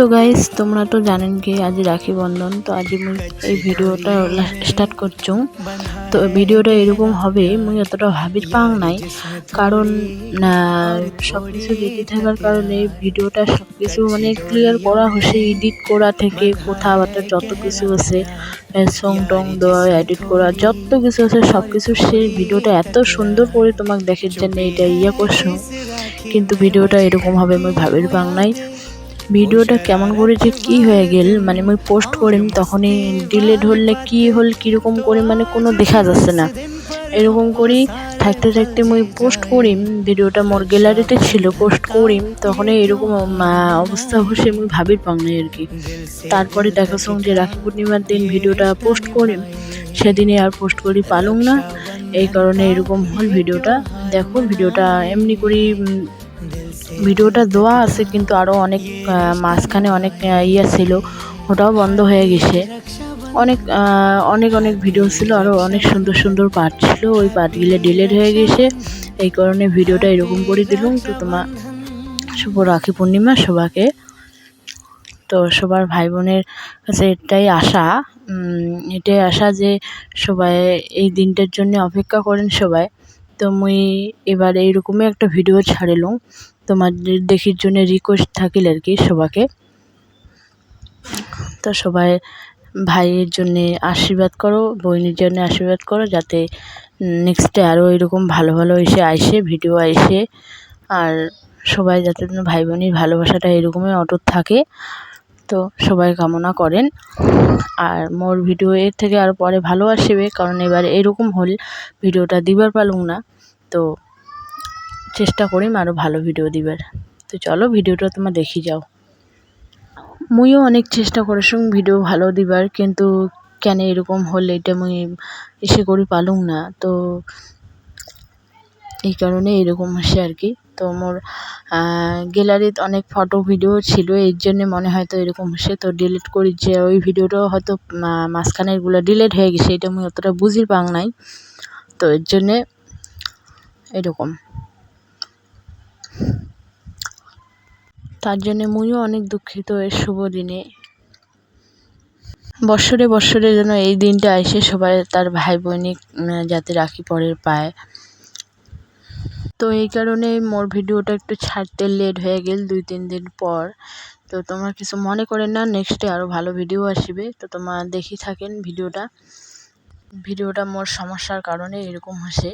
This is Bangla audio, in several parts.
তো গাইস তোমরা তো জানেন কি আজ রাখি বন্ধন। তো আজ মুই এই ভিডিওটা স্টার্ট করছুঁ। তো ভিডিওটা এরকম হবে মুই অতটা ভাবি পাং নাই, কারণ সবকিছু রেডি থাকার কারণে ভিডিওটা সবকিছু মানে ক্লিয়ার করা হচ্ছে, এডিট করা থেকে কথাবার্তা যত কিছু আছে, সং টং দেওয়া, এডিট করা যত কিছু আছে সবকিছু সেই ভিডিওটা এত সুন্দর করে তোমাকে দেখার জন্য এটা করছো, কিন্তু ভিডিওটা এরকম হবে মুই ভাবির পাং নাই। ভিডিওটা কেমন করে যে কি হয়ে গেল, মানে মুই পোস্ট করিম তখনই ডিলেট হলে কি হল কিরকম করে মানে কোনো দেখা যাচ্ছে না, এরকম করি থাকতে থাকতে মুই পোস্ট করিম, ভিডিওটা মোর গ্যালারিতে ছিল, পোস্ট করিম তখনই এরকম অবস্থা হচ্ছে মুই ভাবির পাং নাই আর কি। তারপরে দেখাচ্ছ যে রাখি পূর্ণিমার দিন ভিডিওটা পোস্ট করিম, সেদিনে আর পোস্ট করি পালুম না, এই কারণে এরকম হল ভিডিওটা। দেখো ভিডিওটা এমনি করি ভিডিওটা দেওয়া আছে, কিন্তু আরও অনেক মাঝখানে অনেক ছিল, ওটাও বন্ধ হয়ে গেছে। অনেক অনেক অনেক ভিডিও ছিল, আরও অনেক সুন্দর সুন্দর পার্ট ছিল, ওই পার্টগুলো ডিলিট হয়ে গেছে, এই কারণে ভিডিওটা এরকম করে দিলাম। তো তোমার শুভ রাখি পূর্ণিমা সবাইকে। তো সবার ভাই বোনের কাছে এটাই আশা যে সবাই এই দিনটার জন্য অপেক্ষা করেন সবাই। তো মুই এবার এইরকমই একটা ভিডিও ছাড়িলাম, তোমাদের দেখির জন্য রিকোয়েস্ট থাকিল আর কি সবাইকে। তো সবাই ভাইয়ের জন্য আশীর্বাদ করো, বোনের জন্য আশীর্বাদ করো, যাতে নেক্সটে আরও এরকম ভালো ভালো আইসে ভিডিও আইসে, আর সবাই যাতে ভাই বোনের ভালোবাসাটা এরকমই অটুট থাকে, তো সবাই কামনা করেন। আর মোর ভিডিও এর থেকে আরও পরে ভালো আসবে, কারণ এবার এরকম হল ভিডিওটা দিবার পারলুম না, তো চেষ্টা করিম আরও ভালো ভিডিও দিবার। তো চলো ভিডিওটা তোমরা দেখি যাও। মুইও অনেক চেষ্টা করেছিলাম ভিডিও ভালো দিবার, কিন্তু কেন এরকম হল এটা মুই করি পালুম না, তো এই কারণে এরকম হচ্ছে আর কি। তো মোর গ্যালারিত অনেক ফটো ভিডিও ছিল, এর জন্য মনে হয়তো এরকম হচ্ছে, তো ডিলিট করি যে ওই ভিডিওটাও হয়তো মাঝখানেরগুলো ডিলিট হয়ে গেছে, এটা মুই অতটা বুঝি পাং নাই, তো এর জন্যে এরকম। তার জন্য মুইও অনেক দুঃখিত এই শুভ দিনে। বৎসরে বৎসরে যেন এই দিনটা আসে, সবাই তার ভাই বোনই যাতে রাখি পরের পায়। তো এই কারণে মোর ভিডিওটা একটু ছাড়তে লেট হয়ে গেল 2-3 দিন পর। তো তোমরা কিছু মনে করেন না, নেক্সটে আরও ভালো ভিডিও আসবে, তো তোমরা দেখি থাকেন ভিডিওটা মোর সমস্যার কারণে এরকম হচ্ছে,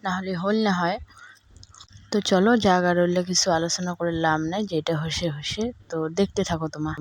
না হলে হল না হয়। তো চলো জায়গা রইলে কিছু আলোচনা করে লাভ নাই, যেটা হচ্ছে তো দেখতে থাকো তোমরা।